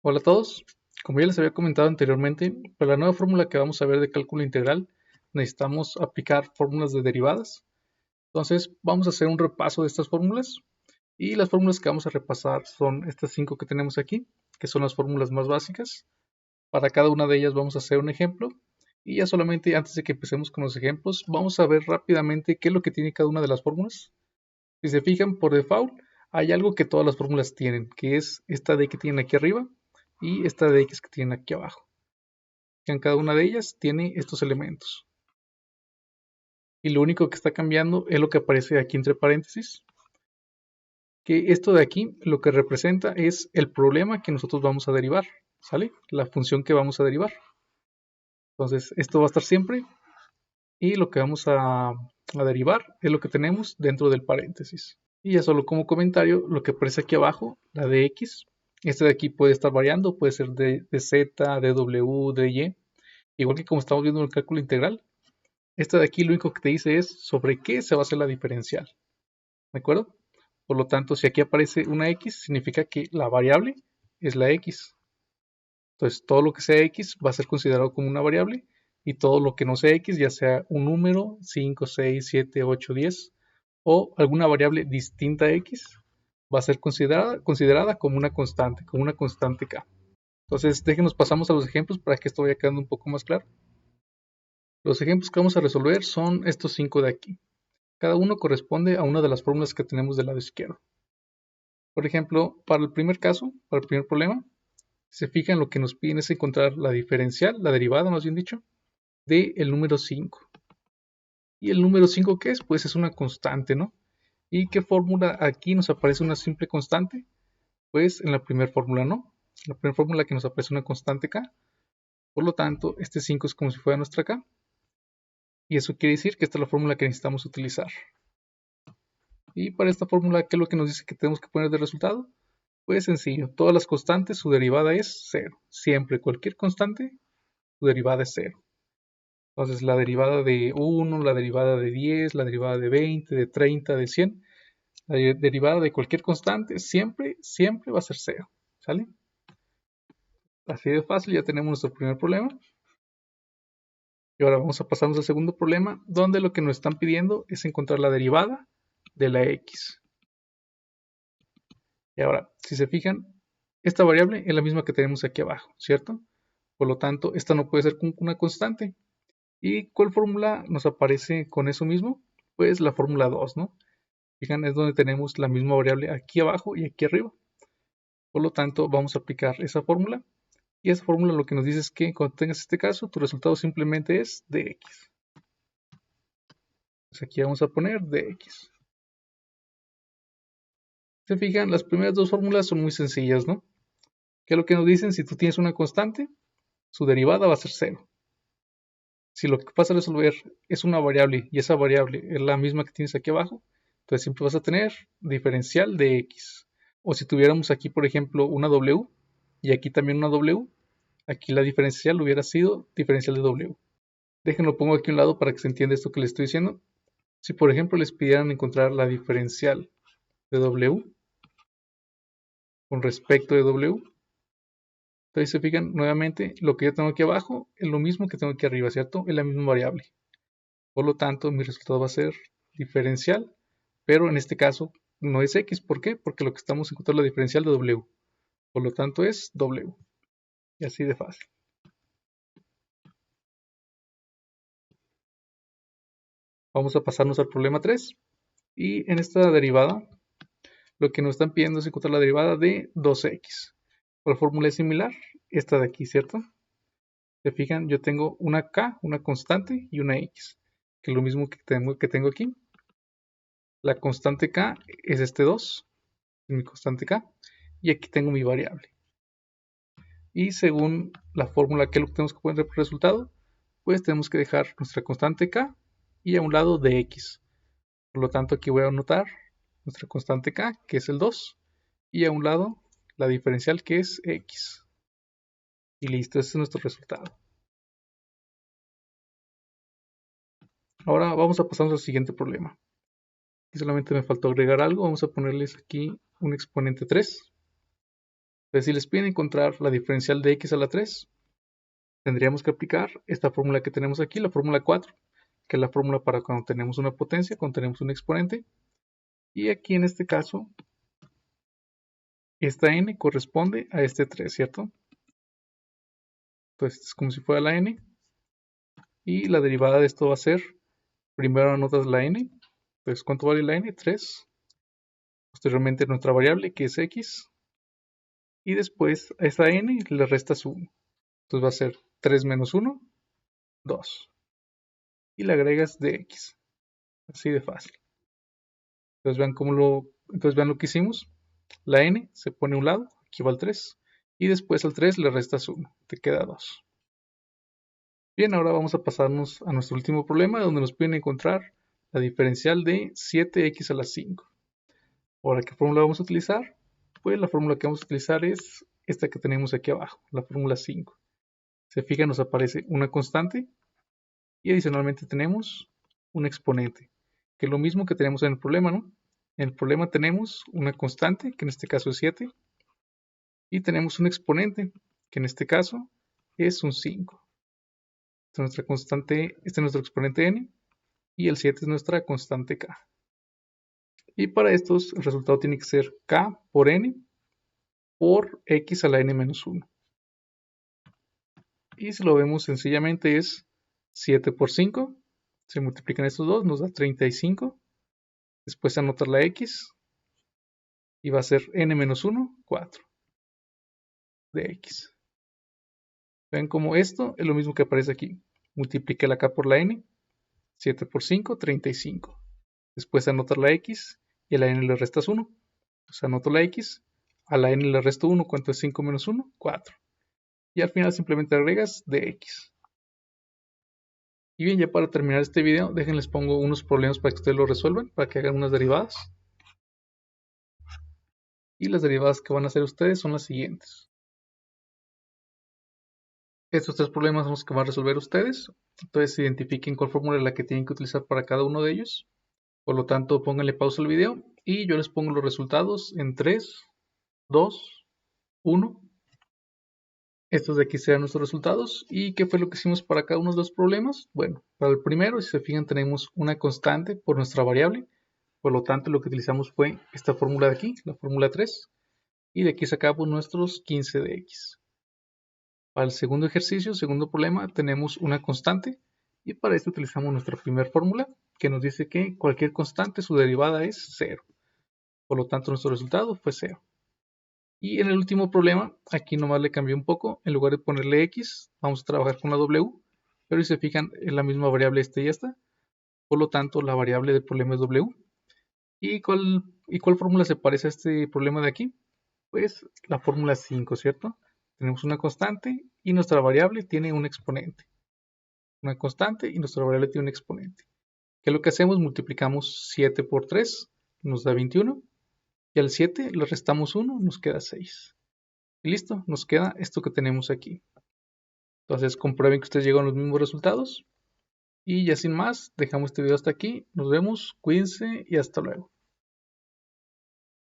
Hola a todos. Como ya les había comentado anteriormente, para la nueva fórmula que vamos a ver de cálculo integral, necesitamos aplicar fórmulas de derivadas. Entonces, vamos a hacer un repaso de estas fórmulas y las fórmulas que vamos a repasar son estas 5 que tenemos aquí, que son las fórmulas más básicas. Para cada una de ellas vamos a hacer un ejemplo y ya solamente antes de que empecemos con los ejemplos, vamos a ver rápidamente qué es lo que tiene cada una de las fórmulas. Si se fijan, por default hay algo que todas las fórmulas tienen, que es esta D que tienen aquí arriba y esta de X que tienen aquí abajo. En cada una de ellas tiene estos elementos. Y lo único que está cambiando es lo que aparece aquí entre paréntesis, que esto de aquí lo que representa es el problema que nosotros vamos a derivar, ¿sale? La función que vamos a derivar. Entonces, esto va a estar siempre y lo que vamos a derivar es lo que tenemos dentro del paréntesis. Y ya solo como comentario, lo que aparece aquí abajo, la de X, este de aquí puede estar variando, puede ser de Z, de W, de Y, igual que como estamos viendo en el cálculo integral. Esta de aquí lo único que te dice es sobre qué se va a hacer la diferencial, ¿de acuerdo? Por lo tanto, si aquí aparece una X, significa que la variable es la X. Entonces, todo lo que sea X va a ser considerado como una variable y todo lo que no sea X, ya sea un número, 5, 6, 7, 8, 10 o alguna variable distinta a X, va a ser considerada como una constante K. Entonces, déjenos pasamos a los ejemplos para que esto vaya quedando un poco más claro. Los ejemplos que vamos a resolver son estos 5 de aquí. Cada uno corresponde a una de las fórmulas que tenemos del lado izquierdo. Por ejemplo, para el primer caso, para el primer problema, si se fijan, lo que nos piden es encontrar la diferencial, la derivada más bien dicho, del número 5. ¿Y el número 5 qué es? Pues es una constante, ¿no? ¿Y qué fórmula aquí nos aparece una simple constante? Pues en la primera fórmula no. En la primera fórmula que nos aparece una constante k. Por lo tanto, este 5 es como si fuera nuestra k. Y eso quiere decir que esta es la fórmula que necesitamos utilizar. Y para esta fórmula, ¿qué es lo que nos dice que tenemos que poner de resultado? Pues sencillo, todas las constantes, su derivada es cero. Siempre, cualquier constante, su derivada es cero. Entonces, la derivada de 1, la derivada de 10, la derivada de 20, de 30, de 100, la derivada de cualquier constante, siempre, siempre va a ser cero. ¿Sale? Así de fácil, ya tenemos nuestro primer problema. Y ahora vamos a pasarnos al segundo problema, donde lo que nos están pidiendo es encontrar la derivada de la x. Y ahora, si se fijan, esta variable es la misma que tenemos aquí abajo, ¿cierto? Por lo tanto, esta no puede ser una constante. ¿Y cuál fórmula nos aparece con eso mismo? Pues la fórmula 2, ¿no? Fijan, es donde tenemos la misma variable aquí abajo y aquí arriba. Por lo tanto, vamos a aplicar esa fórmula. Y esa fórmula lo que nos dice es que cuando tengas este caso, tu resultado simplemente es dx. Entonces aquí vamos a poner dx. Se fijan, las primeras dos fórmulas son muy sencillas, ¿no? ¿Qué es lo que nos dicen? Si tú tienes una constante, su derivada va a ser cero. Si lo que vas a resolver es una variable y esa variable es la misma que tienes aquí abajo, entonces siempre vas a tener diferencial de x. O si tuviéramos aquí, por ejemplo, una w y aquí también una w, aquí la diferencial hubiera sido diferencial de w. Déjenlo pongo aquí a un lado para que se entienda esto que les estoy diciendo. Si por ejemplo les pidieran encontrar la diferencial de w con respecto de w, entonces se fijan nuevamente lo que yo tengo aquí abajo es lo mismo que tengo aquí arriba, ¿cierto? Es la misma variable. Por lo tanto, mi resultado va a ser diferencial, pero en este caso no es x. ¿Por qué? Porque lo que estamos encontrando es la diferencial de w. Por lo tanto es w. Y así de fácil. Vamos a pasarnos al problema 3. Y en esta derivada, lo que nos están pidiendo es encontrar la derivada de 2x. La fórmula es similar, esta de aquí, ¿cierto? Se fijan, yo tengo una k, una constante y una x, que es lo mismo que tengo aquí. La constante k es este 2, es mi constante k, y aquí tengo mi variable. Y según la fórmula que lo que tenemos que poner por resultado, pues tenemos que dejar nuestra constante k y a un lado de x. Por lo tanto, aquí voy a anotar nuestra constante k, que es el 2, y a un lado la diferencial que es x. Y listo, ese es nuestro resultado. Ahora vamos a pasarnos al siguiente problema. Aquí solamente me faltó agregar algo, vamos a ponerles aquí un exponente 3. Entonces, si les piden encontrar la diferencial de x a la 3, tendríamos que aplicar esta fórmula que tenemos aquí, la fórmula 4, que es la fórmula para cuando tenemos una potencia, cuando tenemos un exponente. Y aquí en este caso, esta n corresponde a este 3, ¿cierto? Entonces es como si fuera la n. Y la derivada de esto va a ser, primero anotas la n. Entonces, ¿cuánto vale la n? 3. Posteriormente nuestra variable, que es x. Y después a esa n le restas 1. Entonces va a ser 3 menos 1, 2. Y le agregas dx. Así de fácil. Entonces vean lo que hicimos. La n se pone a un lado, aquí va el 3. Y después al 3 le restas 1. Te queda 2. Bien, ahora vamos a pasarnos a nuestro último problema, donde nos piden encontrar la diferencial de 7x a la 5. Ahora, ¿qué fórmula vamos a utilizar? Pues la fórmula que vamos a utilizar es esta que tenemos aquí abajo, la fórmula 5. Se fijan, nos aparece una constante y adicionalmente tenemos un exponente, que es lo mismo que tenemos en el problema, ¿no? En el problema tenemos una constante, que en este caso es 7, y tenemos un exponente, que en este caso es un 5. Esta es nuestra constante, este es nuestro exponente n, y el 7 es nuestra constante k. Y para estos el resultado tiene que ser k por n por x a la n menos 1. Y si lo vemos sencillamente es 7 por 5, se multiplican estos dos, nos da 35. Después anotar la x y va a ser n menos 1, 4 de x. Ven como esto es lo mismo que aparece aquí. Multiplique la k por la n, 7 por 5, 35. Después anotar la x y a la n le restas 1. Entonces anoto la x, a la n le resto 1, ¿cuánto es 5 menos 1? 4. Y al final simplemente agregas dx. Y bien, ya para terminar este video, déjenles pongo unos problemas para que ustedes lo resuelvan, para que hagan unas derivadas. Y las derivadas que van a hacer ustedes son las siguientes. Estos tres problemas son los que van a resolver ustedes. Entonces identifiquen cuál fórmula es la que tienen que utilizar para cada uno de ellos. Por lo tanto, pónganle pausa al video y yo les pongo los resultados en 3, 2, 1. Estos de aquí serán nuestros resultados. ¿Y qué fue lo que hicimos para cada uno de los problemas? Bueno, para el primero, si se fijan, tenemos una constante por nuestra variable. Por lo tanto, lo que utilizamos fue esta fórmula de aquí, la fórmula 3. Y de aquí sacamos nuestros 15 de x. Para el segundo ejercicio, segundo problema, tenemos una constante. Y para esto utilizamos nuestra primera fórmula, que nos dice que cualquier constante, su derivada es 0. Por lo tanto, nuestro resultado fue 0. Y en el último problema, aquí nomás le cambié un poco. En lugar de ponerle x, vamos a trabajar con la w. Pero si se fijan, es la misma variable esta y esta. Por lo tanto, la variable del problema es w. ¿Y cuál fórmula se parece a este problema de aquí? Pues la fórmula 5, ¿cierto? Tenemos una constante y nuestra variable tiene un exponente. Una constante y nuestra variable tiene un exponente. ¿Qué es lo que hacemos? Multiplicamos 7 por 3, nos da 21. Y al 7 le restamos 1, nos queda 6. Y listo, nos queda esto que tenemos aquí. Entonces comprueben que ustedes llegan a los mismos resultados. Y ya sin más, dejamos este video hasta aquí. Nos vemos, cuídense y hasta luego.